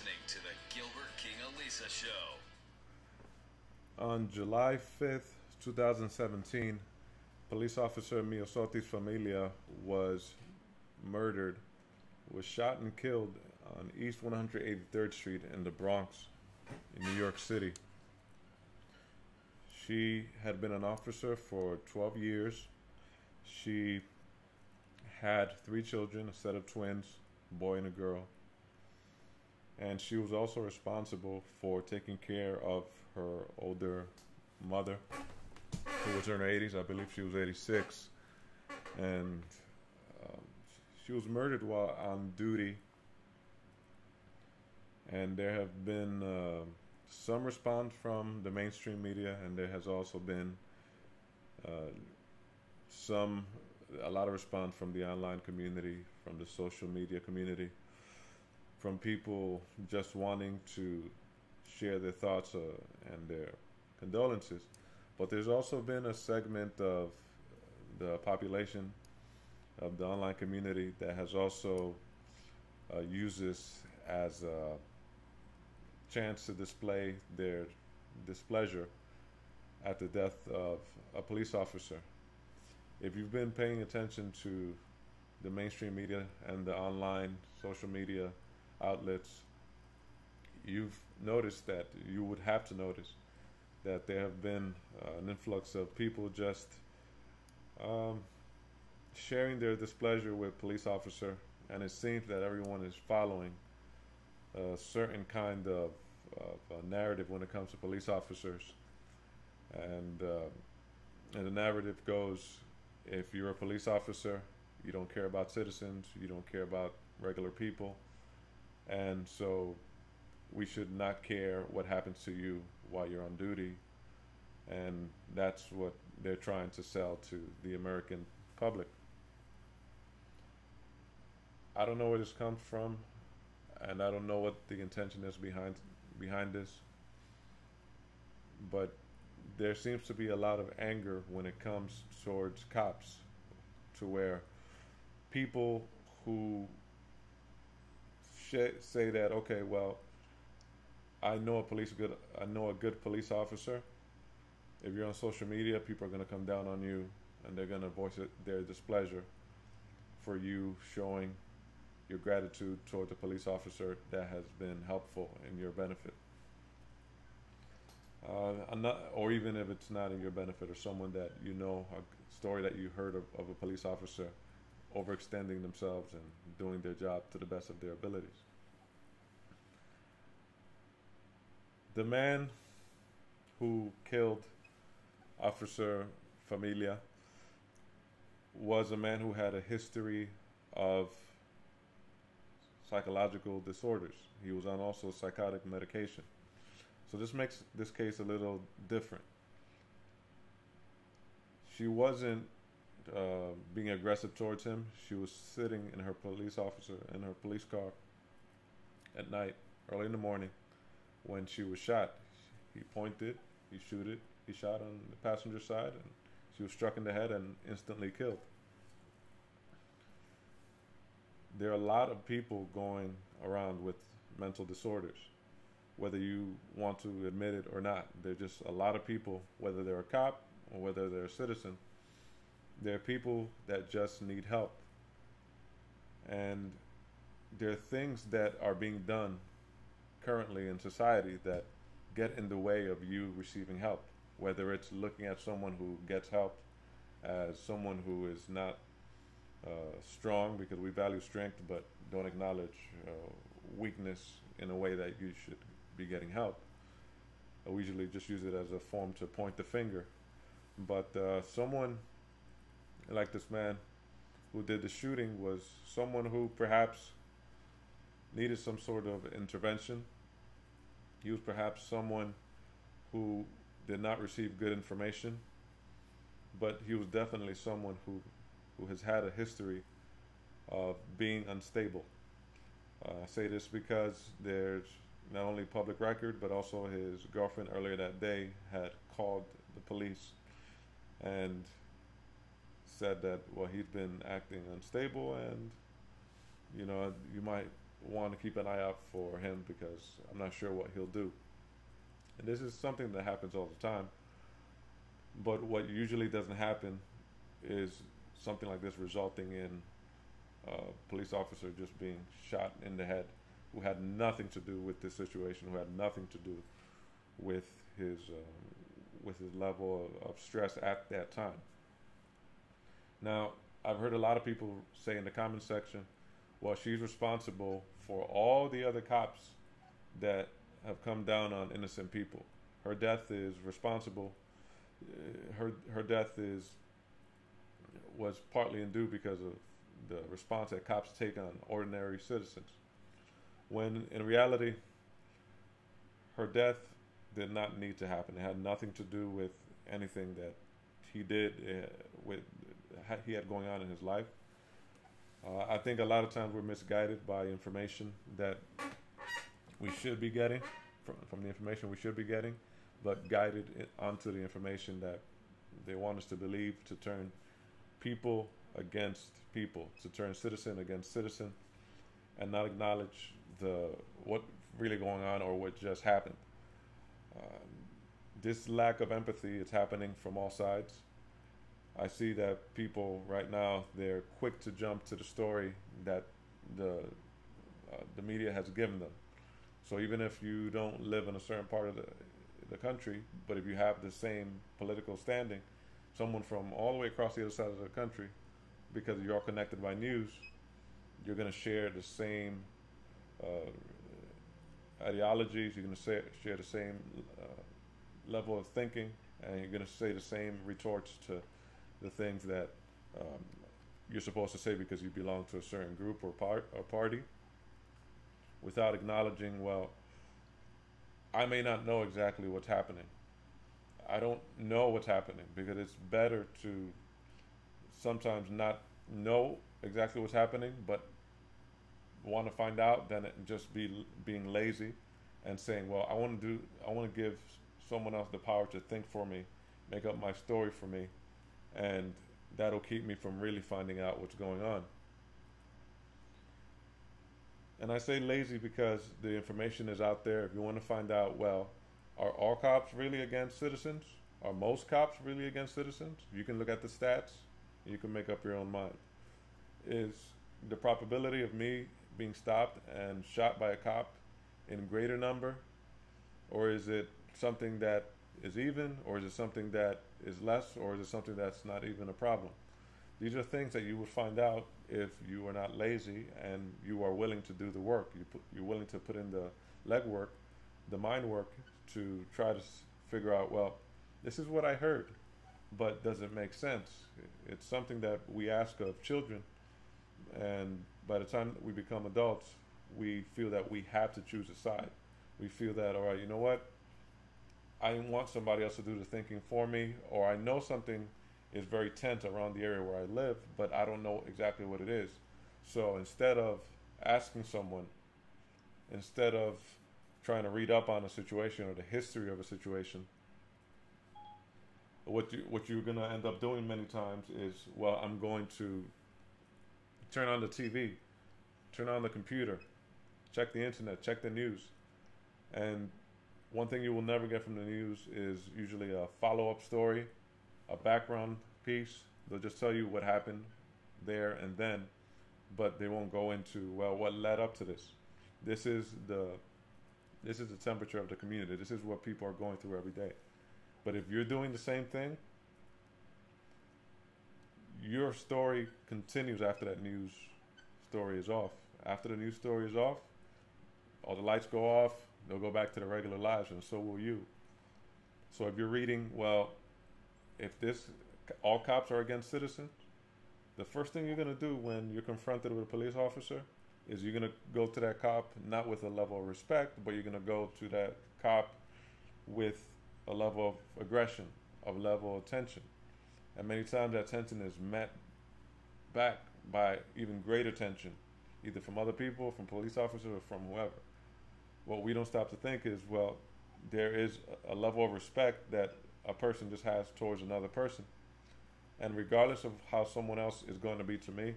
listening to the Gilbert King Elisa Show. On July 5th, 2017, police officer Miosotis Familia was murdered, was shot and killed on East 183rd Street in the Bronx, in New York City. She had been an officer for 12 years. She had 3 children, a set of twins, a boy and a girl. And she was also responsible for taking care of her older mother, who was in her 80s. I believe she was 86. And she was murdered while on duty. And there have been some response from the mainstream media, and there has also been a lot of response from the online community, from the social media community, from people just wanting to share their thoughts and their condolences. But there's also been a segment of the population of the online community that has also used this as a chance to display their displeasure at the death of a police officer. If you've been paying attention to the mainstream media and the online social media outlets, you've noticed that, you would have to notice that there have been an influx of people just sharing their displeasure with police officer, and it seems that everyone is following a certain kind of narrative when it comes to police officers. And the narrative goes, if you're a police officer, you don't care about citizens, you don't care about regular people, and so we should not care what happens to you while you're on duty. And that's what they're trying to sell to the American public. I don't know where this comes from, and I don't know what the intention is behind this, but there seems to be a lot of anger when it comes towards cops, to where people who say that, okay, well, I know a good police officer. If you're on social media, people are going to come down on you, and they're going to voice their displeasure for you showing your gratitude toward the police officer that has been helpful in your benefit. Or even if it's not in your benefit, or someone that you know, a story that you heard of a police officer overextending themselves and doing their job to the best of their abilities. The man who killed Officer Familia was a man who had a history of psychological disorders. He was on also psychotic medication. So this makes this case a little different. She wasn't being aggressive towards him. She was sitting in her police car at night, early in the morning, when she was shot. He pointed, he shot on the passenger side, and she was struck in the head and instantly killed. There are a lot of people going around with mental disorders, whether you want to admit it or not. There are just a lot of people, whether they're a cop or whether they're a citizen. There are people that just need help. And there are things that are being done currently in society that get in the way of you receiving help, whether it's looking at someone who gets help as someone who is not strong, because we value strength but don't acknowledge weakness in a way that you should be getting help. We usually just use it as a form to point the finger. But someone like this man who did the shooting was someone who perhaps needed some sort of intervention. He was perhaps someone who did not receive good information, but he was definitely someone who has had a history of being unstable. I say this because there's not only public record, but also his girlfriend earlier that day had called the police and said that, well, he'd been acting unstable, and you know, you might want to keep an eye out for him because I'm not sure what he'll do. And this is something that happens all the time. But what usually doesn't happen is something like this resulting in a police officer just being shot in the head, who had nothing to do with this situation, who had nothing to do with his level of stress at that time. Now, I've heard a lot of people say in the comment section, well, she's responsible for all the other cops that have come down on innocent people. Her death is responsible. Her death was partly due because of the response that cops take on ordinary citizens. When in reality, her death did not need to happen. It had nothing to do with anything that he did he had going on in his life. I think a lot of times we're misguided by information that we should be getting, from the information we should be getting, but guided onto the information that they want us to believe, to turn people against people, to turn citizen against citizen, and not acknowledge what really going on or what just happened. This lack of empathy is happening from all sides. I see that people right now, they're quick to jump to the story that the media has given them. So even if you don't live in a certain part of the country, but if you have the same political standing, someone from all the way across the other side of the country, because you're all connected by news, you're going to share the same ideologies, you're going to share the same level of thinking, and you're going to say the same retorts to the things that you're supposed to say because you belong to a certain group or party, without acknowledging, well, I may not know exactly what's happening. I don't know what's happening, because it's better to sometimes not know exactly what's happening, but want to find out than it just being lazy and saying, well, I want to give someone else the power to think for me, make up my story for me, and that'll keep me from really finding out what's going on. And I say lazy because the information is out there. If you want to find out, well, are all cops really against citizens? Are most cops really against citizens? You can look at the stats. You can make up your own mind. Is the probability of me being stopped and shot by a cop in greater number? Or is it something that is even? Or is it something that is less? Or is it something that's not even a problem? These are things that you would find out if you are not lazy and you are willing to do the work. You're willing to put in the legwork, the mind work, to try to figure out, well, this is what I heard, but does it make sense? It's something that we ask of children, and by the time we become adults, we feel that we have to choose a side. We feel that, all right, you know what? I want somebody else to do the thinking for me, or I know something is very tense around the area where I live, but I don't know exactly what it is. So instead of asking someone, instead of trying to read up on a situation or the history of a situation, what you're going to end up doing many times is, well, I'm going to turn on the TV, turn on the computer, check the internet, check the news. And one thing you will never get from the news is usually a follow-up story, a background piece. They'll just tell you what happened there and then, but they won't go into, well, what led up to this. This is the temperature of the community. This is what people are going through every day. But if you're doing the same thing, your story continues after that news story is off. After the news story is off, all the lights go off, they'll go back to their regular lives, and so will you. So if you're reading, well, if all cops are against citizens, the first thing you're going to do when you're confronted with a police officer is you're going to go to that cop not with a level of respect, but you're going to go to that cop with a level of aggression, a level of tension. And many times that tension is met back by even greater tension, either from other people, from police officers, or from whoever. What we don't stop to think is, well, there is a level of respect that a person just has towards another person. And regardless of how someone else is going to be to me,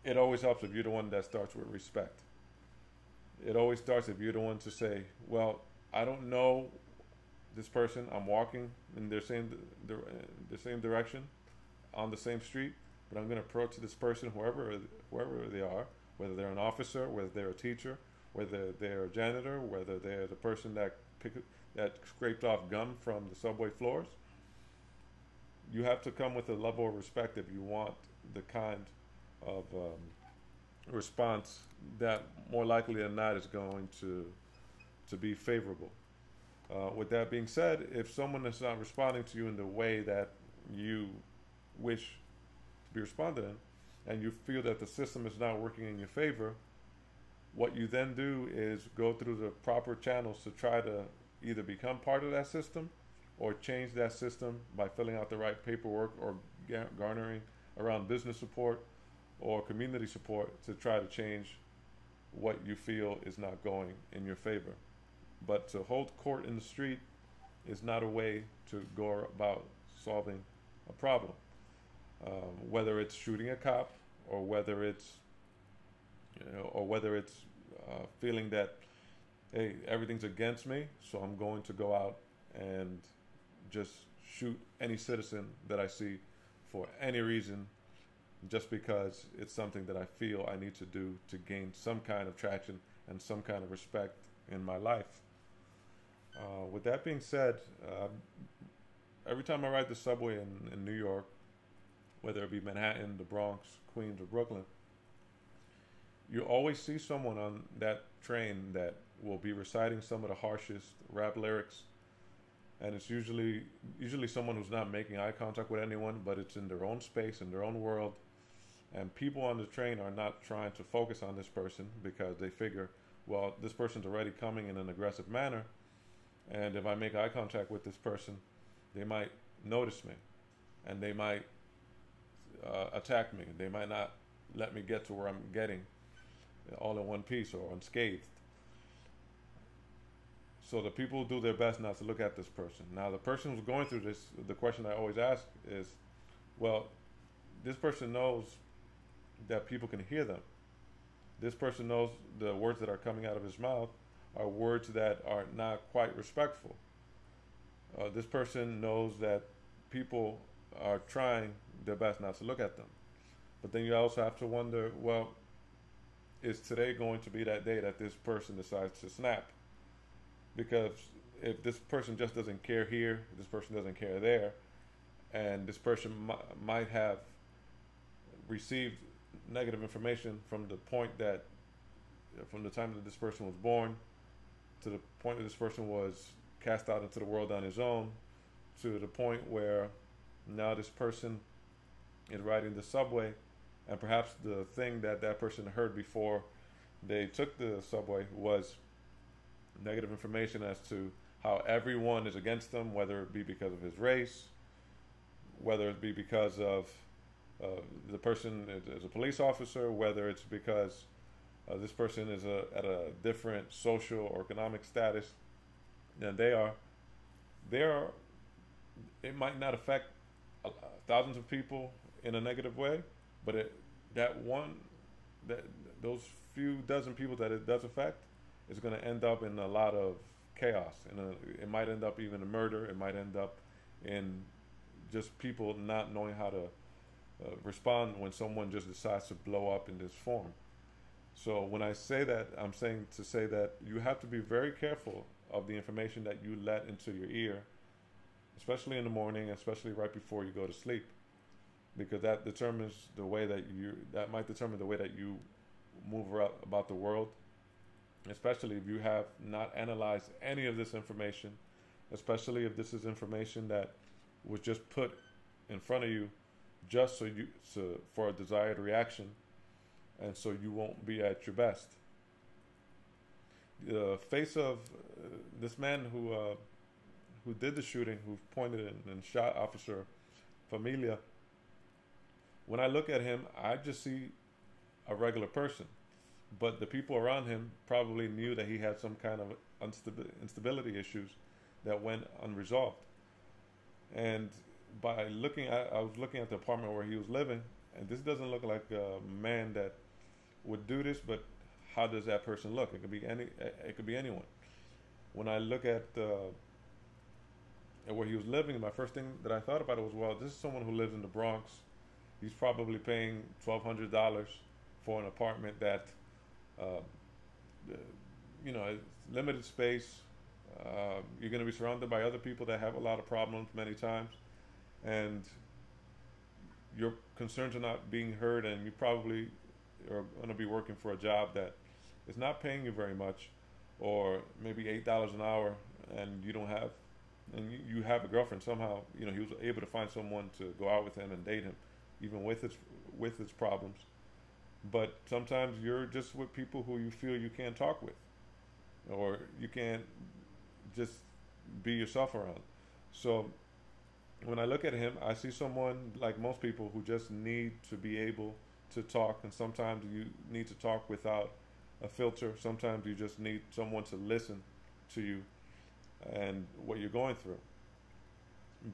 it always helps if you're the one that starts with respect. It always starts if you're the one to say, well, I don't know this person. I'm walking in the same direction on the same street, but I'm going to approach this person, whoever they are, whether they're an officer, whether they're a teacher, whether they're a janitor, whether they're the person that scraped off gum from the subway floors. You have to come with a level of respect if you want the kind of response that more likely than not is going to be favorable. With that being said, if someone is not responding to you in the way that you wish to be responded in, and you feel that the system is not working in your favor, what you then do is go through the proper channels to try to either become part of that system or change that system by filling out the right paperwork or garnering around business support or community support to try to change what you feel is not going in your favor. But to hold court in the street is not a way to go about solving a problem. Whether it's shooting a cop, or whether it's, feeling that, hey, everything's against me, so I'm going to go out and just shoot any citizen that I see for any reason, just because it's something that I feel I need to do to gain some kind of traction and some kind of respect in my life. With that being said, every time I ride the subway in New York, whether it be Manhattan, the Bronx, Queens, or Brooklyn, you always see someone on that train that will be reciting some of the harshest rap lyrics, and it's usually someone who's not making eye contact with anyone, but it's in their own space, in their own world, and people on the train are not trying to focus on this person because they figure, well, this person's already coming in an aggressive manner, and if I make eye contact with this person, they might notice me, and they might attack me. They might not let me get to where I'm getting all in one piece or unscathed. So the people do their best not to look at this person. Now, the person who's going through this, the question I always ask is, well, this person knows that people can hear them. This person knows the words that are coming out of his mouth are words that are not quite respectful. This person knows that people are trying their best not to look at them. But then you also have to wonder, well, is today going to be that day that this person decides to snap? Because if this person just doesn't care here, this person doesn't care there, and this person might have received negative information from the point that, from the time that this person was born, to the point that this person was cast out into the world on his own, to the point where now this person is riding the subway, and perhaps the thing that that person heard before they took the subway was negative information as to how everyone is against them, whether it be because of his race, whether it be because of the person is a police officer, whether it's because this person is at a different social or economic status than they are. It might not affect thousands of people in a negative way, but those few dozen people that it does affect is going to end up in a lot of chaos. It might end up even in murder. It might end up in just people not knowing how to respond when someone just decides to blow up in this form. So when I say that, I'm saying to say that you have to be very careful of the information that you let into your ear, especially in the morning, especially right before you go to sleep, because that determines the way that might determine the way that you move about the world, especially if you have not analyzed any of this information, especially if this is information that was just put in front of you just for a desired reaction, and so you won't be at your best. The face of this man who did the shooting, who pointed and shot Officer Familia, when I look at him, I just see a regular person. But the people around him probably knew that he had some kind of instability issues that went unresolved. And I was looking at the apartment where he was living, and this doesn't look like a man that would do this, but how does that person look? It could be it could be anyone. When I look at where he was living, my first thing that I thought about it was, well, this is someone who lives in the Bronx. He's probably paying $1,200 for an apartment that, it's limited space. You're going to be surrounded by other people that have a lot of problems many times, and your concerns are not being heard, and you probably are going to be working for a job that is not paying you very much, or maybe $8 an hour, and you don't have, and you have a girlfriend somehow. He was able to find someone to go out with him and date him, even with his problems. But sometimes you're just with people who you feel you can't talk with, or you can't just be yourself around. So when I look at him, I see someone like most people who just need to be able to talk, and sometimes you need to talk without a filter. Sometimes you just need someone to listen to you and what you're going through.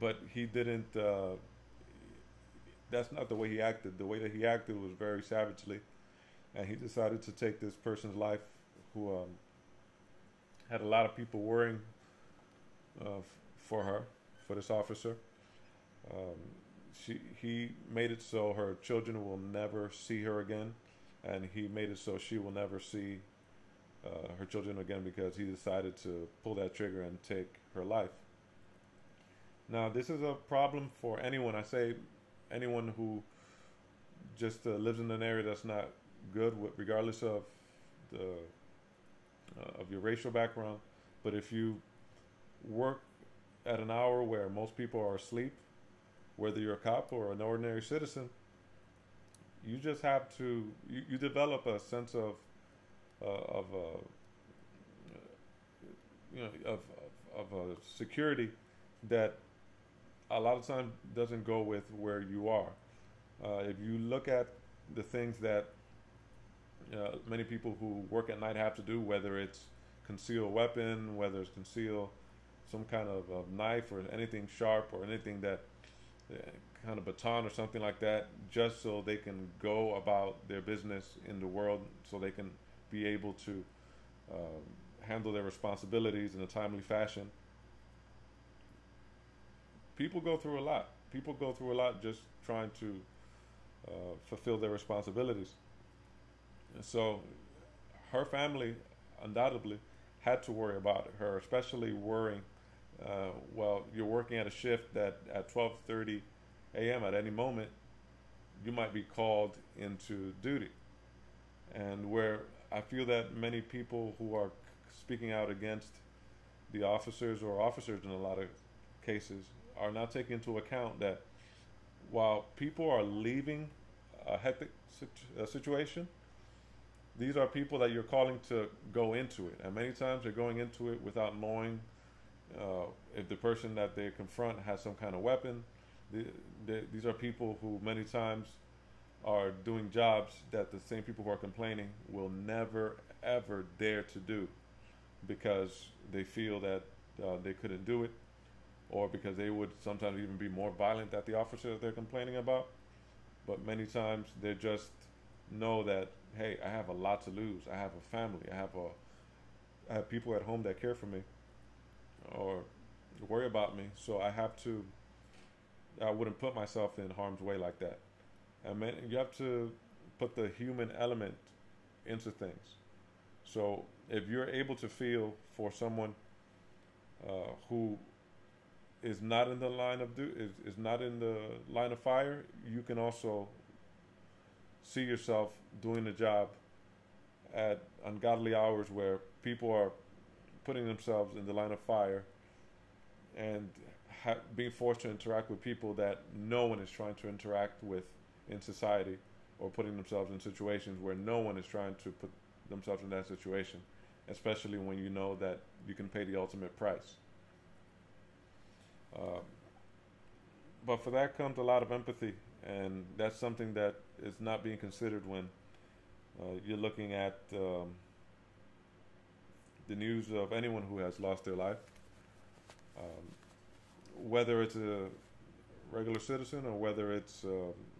But he didn't, that's not the way he acted. The way that he acted was very savagely, and he decided to take this person's life who had a lot of people worrying for this officer. He made it so her children will never see her again, and he made it so she will never see her children again, because he decided to pull that trigger and take her life. Now, this is a problem for anyone. I say anyone who just lives in an area that's not good, regardless of your racial background. But if you work at an hour where most people are asleep, whether you're a cop or an ordinary citizen, you just have to you develop a sense of security that a lot of times doesn't go with where you are. If you look at the things that many people who work at night have to do, whether it's conceal a weapon, whether it's conceal some kind of knife or anything sharp or anything that kind of baton or something like that, just so they can go about their business in the world, so they can be able to handle their responsibilities in a timely fashion. People go through a lot. People go through a lot just trying to fulfill their responsibilities. And so her family undoubtedly had to worry about her, especially worrying, well, you're working at a shift that at 12:30 a.m. at any moment, you might be called into duty. And where I feel that many people who are speaking out against the officers, or officers in a lot of cases, are not taking into account that while people are leaving a hectic situation, these are people that you're calling to go into it. And many times they're going into it without knowing if the person that they confront has some kind of weapon. These are people who many times are doing jobs that the same people who are complaining will never, ever dare to do, because they feel that they couldn't do it, or because they would sometimes even be more violent than the officer that they're complaining about. But many times they just know that, hey, I have a lot to lose. I have a family. I have people at home that care for me or worry about me. So I wouldn't put myself in harm's way like that. And you have to put the human element into things. So if you're able to feel for someone who is not in the line of is not in the line of fire, you can also see yourself doing the job at ungodly hours where people are putting themselves in the line of fire and being forced to interact with people that no one is trying to interact with in society, or putting themselves in situations where no one is trying to put themselves in that situation, especially when you know that you can pay the ultimate price. But for that comes a lot of empathy, and that's something that is not being considered when you're looking at the news of anyone who has lost their life, whether it's a regular citizen or whether it's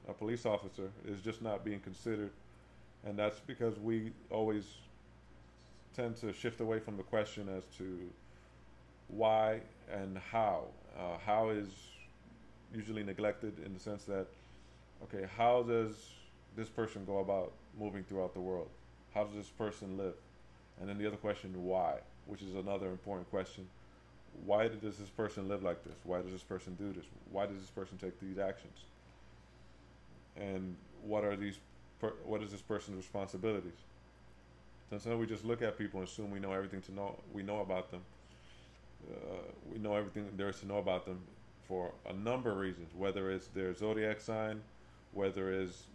a police officer is just not being considered, and that's because we always tend to shift away from the question as to why and how. How is usually neglected in the sense that, okay, how does this person go about moving throughout the world? How does this person live? And then the other question, why, which is another important question. Why does this person live like this? Why does this person do this? Why does this person take these actions? And what is this person's responsibilities? Sometimes we just look at people and assume we know everything we know about them. We know everything there is to know about them for a number of reasons, whether it's their zodiac sign, whether it's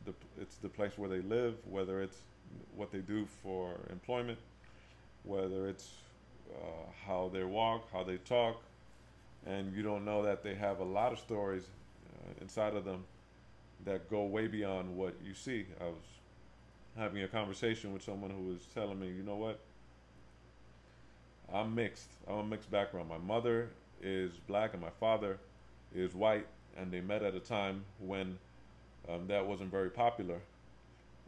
the place where they live, whether it's what they do for employment, whether it's how they walk, how they talk, and you don't know that they have a lot of stories inside of them that go way beyond what you see. I was having a conversation with someone who was telling me, you know what, I'm mixed. I'm a mixed background. My mother is black and my father is white, and they met at a time when that wasn't very popular.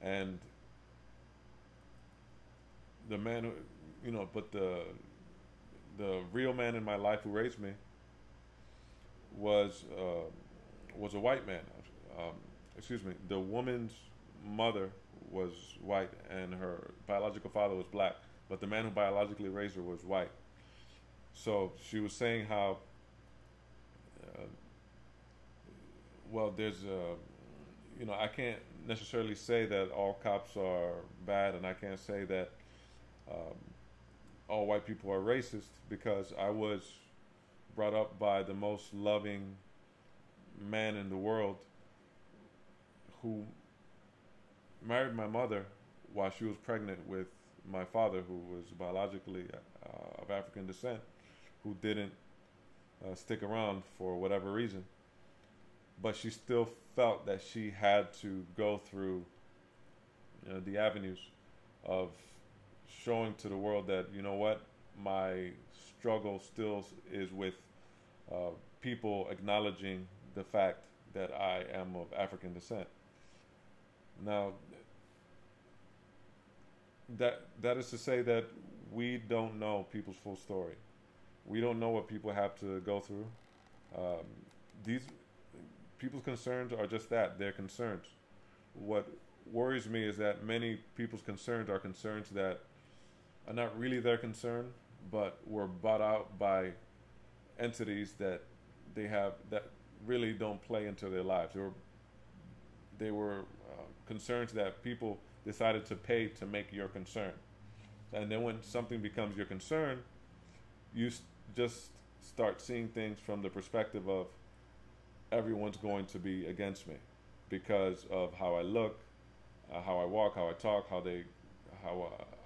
And the man who, but the real man in my life who raised me was a white man. The woman's mother was white and her biological father was black, but the man who biologically raised her was white. So she was saying how, there's I can't necessarily say that all cops are bad, and I can't say that all white people are racist, because I was brought up by the most loving man in the world who married my mother while she was pregnant with my father, who was biologically of African descent, who didn't stick around for whatever reason. But she still felt that she had to go through the avenues of showing to the world that, you know what, my struggle still is with people acknowledging the fact that I am of African descent. Now, that is to say that we don't know people's full story. We don't know what people have to go through. These people's concerns are just that, they're concerns. What worries me is that many people's concerns are concerns that are not really their concern, but were bought out by entities that they have that really don't play into their lives. They were concerns that people decided to pay to make your concern. And then when something becomes your concern, you just start seeing things from the perspective of everyone's going to be against me because of how I look, how I walk, how I talk, how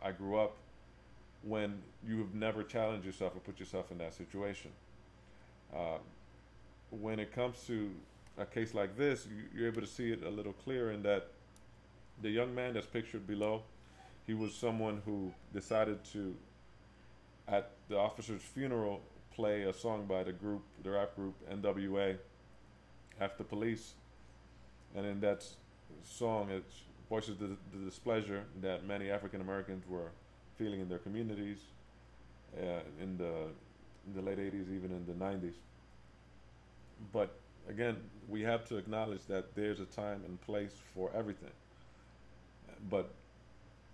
I grew up, when you have never challenged yourself or put yourself in that situation. When it comes to a case like this, you're able to see it a little clearer in that the young man that's pictured below, he was someone who decided to, at the officer's funeral, play a song by the rap group NWA, After Police. And in that song, it voices the displeasure that many African Americans were feeling in their communities in the late 80s, even in the 90s. But again, we have to acknowledge that there's a time and place for everything. But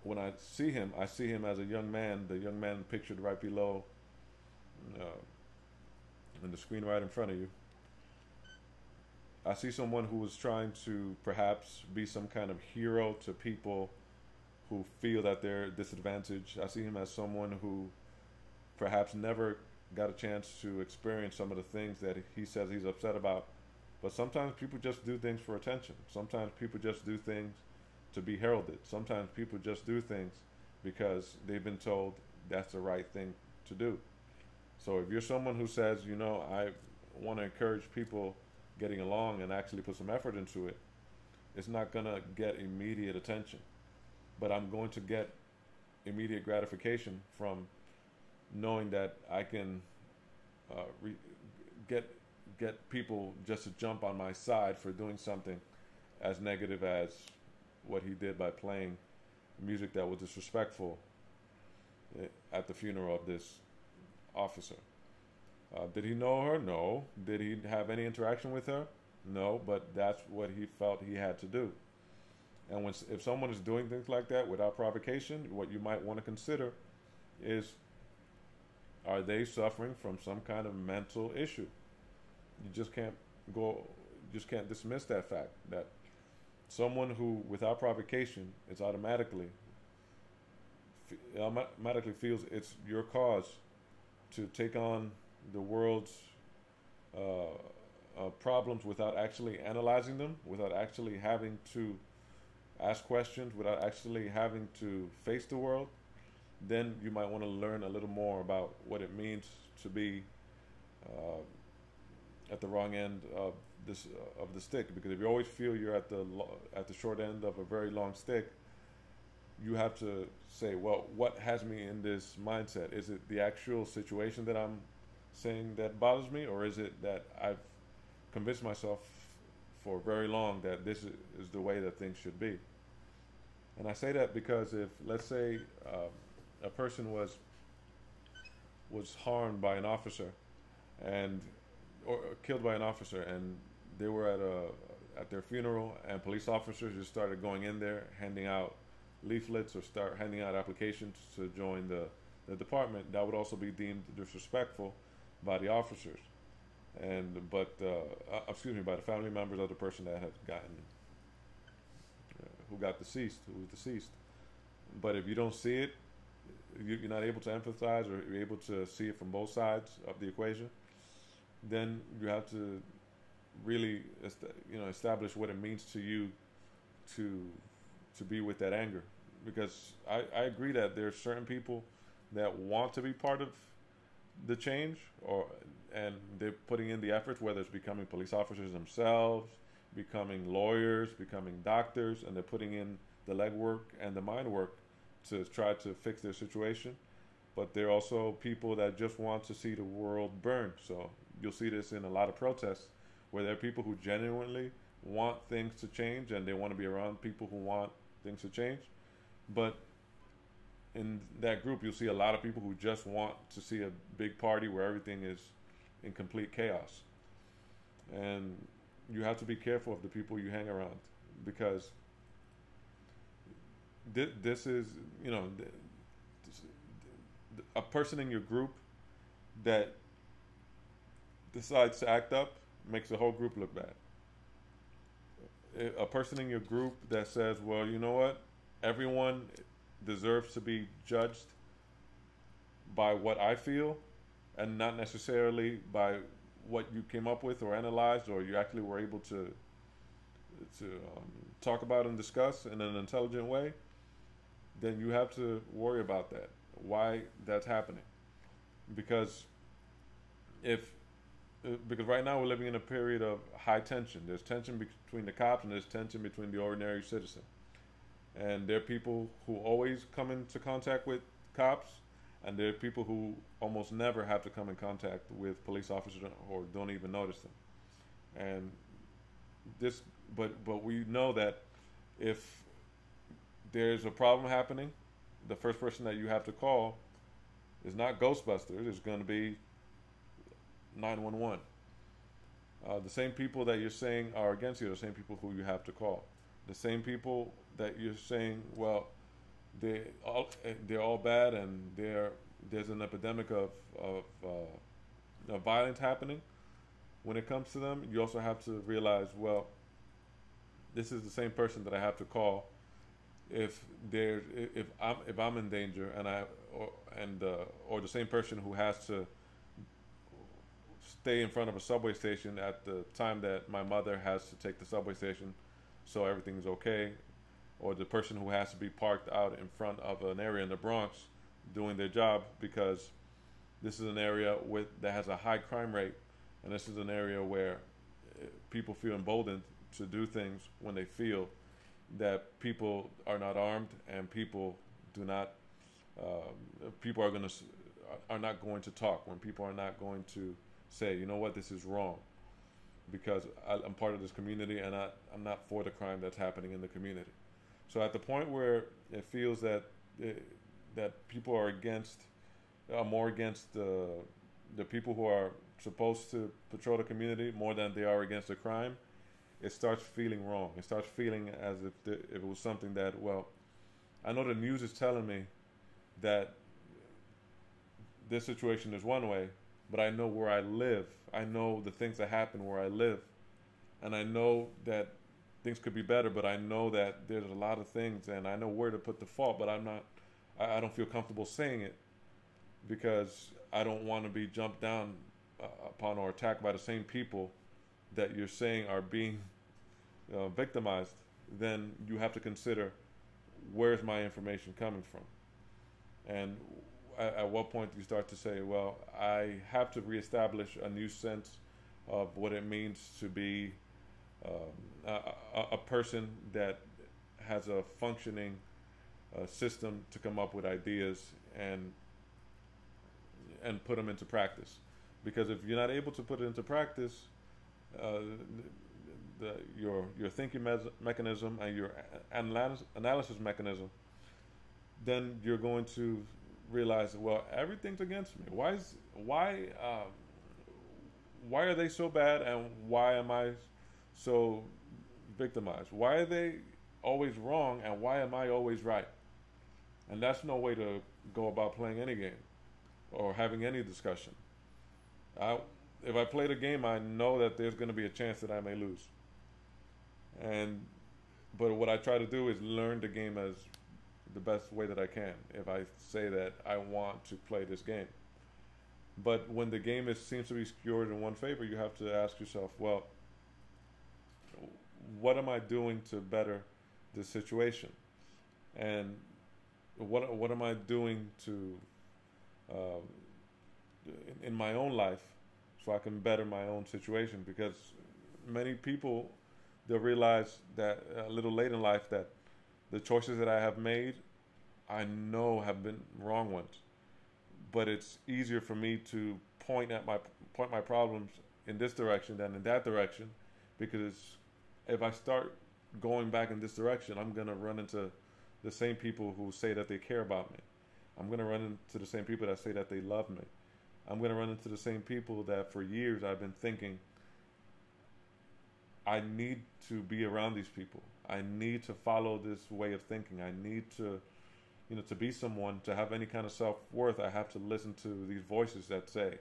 when I see him as a young man, the young man pictured right below in the screen right in front of you. I see someone who was trying to perhaps be some kind of hero to people who feel that they're disadvantaged. I see him as someone who perhaps never got a chance to experience some of the things that he says he's upset about. But sometimes people just do things for attention. Sometimes people just do things to be heralded. Sometimes people just do things because they've been told that's the right thing to do. So if you're someone who says, I want to encourage people getting along and actually put some effort into it, it's not going to get immediate attention. But I'm going to get immediate gratification from knowing that I can get people just to jump on my side for doing something as negative as what he did by playing music that was disrespectful at the funeral of this officer. Did he know her? No. Did he have any interaction with her? No, but that's what he felt he had to do. And if someone is doing things like that without provocation, what you might want to consider is, are they suffering from some kind of mental issue? You just can't dismiss that fact that someone who, without provocation, is automatically feels it's your cause to take on the world's problems without actually analyzing them, without actually having to ask questions, without actually having to face the world, then you might want to learn a little more about what it means to be at the wrong end of the stick. Because if you always feel you're at the short end of a very long stick, you have to say, well, what has me in this mindset? Is it the actual situation that I'm saying that bothers me, or is it that I've convinced myself for very long that this is the way that things should be? And I say that because if, let's say, a person was harmed by an officer or killed by an officer, and they were at their funeral, and police officers just started going in there handing out leaflets or start handing out applications to join the department, that would also be deemed disrespectful by the officers, by the family members of the person that had who was deceased. But if you don't see it, you're not able to empathize, or you're able to see it from both sides of the equation, then you have to really establish what it means to you to be with that anger. Because I agree that there are certain people that want to be part of the change, and they're putting in the efforts, whether it's becoming police officers themselves, becoming lawyers, becoming doctors, and they're putting in the legwork and the mind work to try to fix their situation. But there are also people that just want to see the world burn. So you'll see this in a lot of protests, where there are people who genuinely want things to change, and they want to be around people who want things to change. But in that group, you'll see a lot of people who just want to see a big party where everything is in complete chaos. And you have to be careful of the people you hang around, because this is, a person in your group that decides to act up makes the whole group look bad. A person in your group that says, well, you know what, everyone deserves to be judged by what I feel, and not necessarily by what you came up with or analyzed, or you actually were able to talk about and discuss in an intelligent way, then you have to worry about that, why that's happening. Because right now we're living in a period of high tension. There's tension between the cops, and there's tension between the ordinary citizen. And there are people who always come into contact with cops, and there are people who almost never have to come in contact with police officers or don't even notice them. And but we know that if there's a problem happening, the first person that you have to call is not Ghostbusters. It's going to be 911. The same people that you're saying are against you are the same people who you have to call. The same people that you're saying, well, they're all bad, and there's an epidemic of violence happening. When it comes to them, you also have to realize, well, this is the same person that I have to call if I'm in danger, or the same person who has to stay in front of a subway station at the time that my mother has to take the subway station so everything's okay, or the person who has to be parked out in front of an area in the Bronx doing their job, because this is an area that has a high crime rate, and this is an area where people feel emboldened to do things when they feel that people are not armed, and people are not going to talk, when people are not going to say, you know what, this is wrong. because I'm part of this community, and I'm not for the crime that's happening in the community. So at the point where it feels that that people are more against the people who are supposed to patrol the community more than they are against the crime, it starts feeling wrong. It starts feeling as if it was something that, well, I know the news is telling me that this situation is one way, but I know where I live. I know the things that happen where I live. And I know that things could be better, but I know that there's a lot of things, and I know where to put the fault, but I don't feel comfortable saying it because I don't want to be jumped down upon or attacked by the same people that you're saying are being victimized. Then you have to consider, where's my information coming from? And at what point do you start to say, well, I have to reestablish a new sense of what it means to be a person that has a functioning system to come up with ideas and put them into practice. Because if you're not able to put it into practice, your thinking mechanism and your analysis mechanism, then you're going to realize, well, everything's against me. Why are they so bad, and why am I so victimized? Why are they always wrong, and why am I always right? And that's no way to go about playing any game or having any discussion. If I play the game, I know that there's going to be a chance that I may lose. But what I try to do is learn the game as the best way that I can. If I say that I want to play this game, but when the game seems to be skewed in one favor, you have to ask yourself, well, what am I doing to better this situation? And what am I doing to in my own life so I can better my own situation? Because many people, they'll realize that a little late in life that the choices that I have made, I know have been wrong ones. But it's easier for me to point my problems in this direction than in that direction, because if I start going back in this direction, I'm going to run into the same people who say that they care about me. I'm going to run into the same people that say that they love me. I'm going to run into the same people that for years I've been thinking, I need to be around these people. I need to follow this way of thinking. I need to, to be someone, to have any kind of self-worth. I have to listen to these voices that say,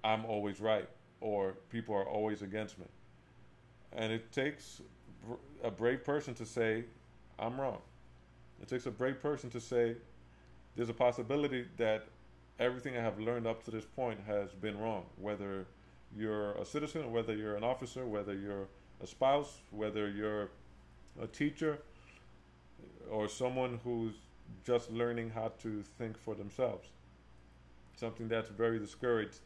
I'm always right, or people are always against me. And it takes a brave person to say, I'm wrong. It takes a brave person to say, there's a possibility that everything I have learned up to this point has been wrong, whether you're a citizen, whether you're an officer, whether you're a spouse, whether you're a teacher, or someone who's just learning how to think for themselves. Something that's very discouraged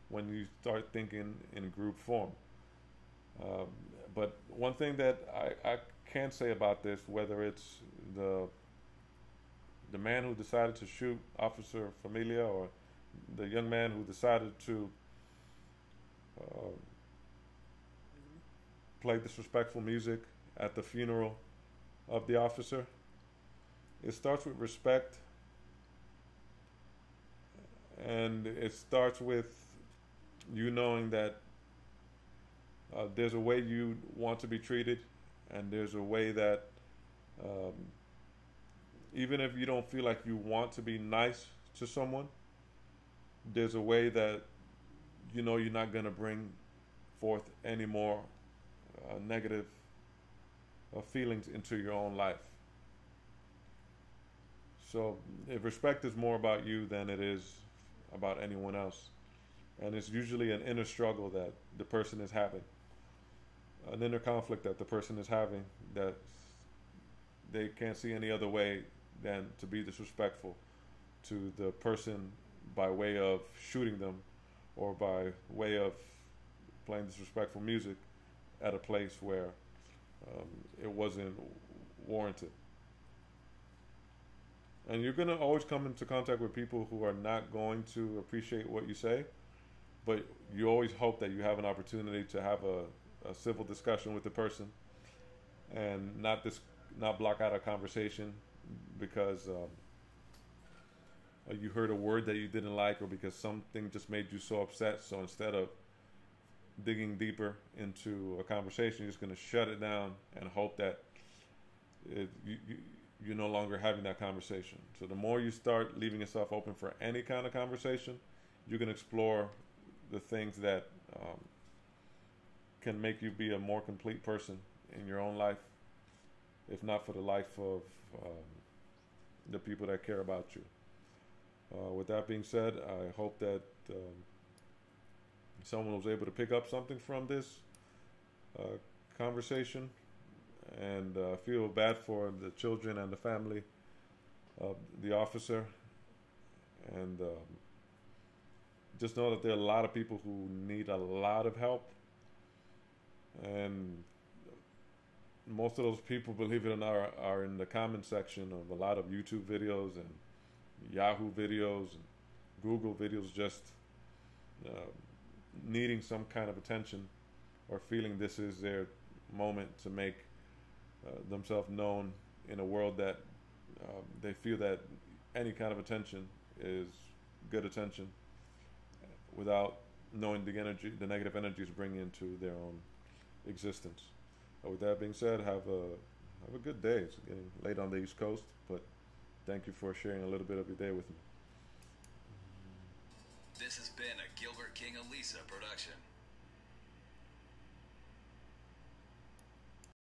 when you start thinking in group form. But one thing that I can say about this, whether it's the man who decided to shoot Officer Familia, or the young man who decided to play disrespectful music at the funeral of the officer, it starts with respect, and it starts with you knowing that there's a way you want to be treated, and there's a way that even if you don't feel like you want to be nice to someone, there's a way that you're not going to bring forth any more negative feelings into your own life. So if respect is more about you than it is about anyone else, and it's usually an inner struggle that the person is having, an inner conflict that the person is having, that they can't see any other way than to be disrespectful to the person by way of shooting them, or by way of playing disrespectful music at a place where it wasn't warranted. And you're going to always come into contact with people who are not going to appreciate what you say, but you always hope that you have an opportunity to have a civil discussion with the person, and not block out a conversation because you heard a word that you didn't like, or because something just made you so upset. So instead of digging deeper into a conversation, you're just going to shut it down and hope that you're no longer having that conversation. So the more you start leaving yourself open for any kind of conversation, you can explore the things that can make you be a more complete person in your own life, if not for the life of the people that care about you. With that being said, I hope that someone was able to pick up something from this conversation, and feel bad for the children and the family of the officer, and just know that there are a lot of people who need a lot of help, and most of those people, believe it or not, are in the comment section of a lot of YouTube videos and Yahoo videos and Google videos, just needing some kind of attention, or feeling this is their moment to make themselves known in a world that they feel that any kind of attention is good attention, without knowing the negative energies bring into their own existence. With that being said, have a good day. It's getting late on the East Coast, but thank you for sharing a little bit of your day with me. This has been a Gilbert King Elisa production.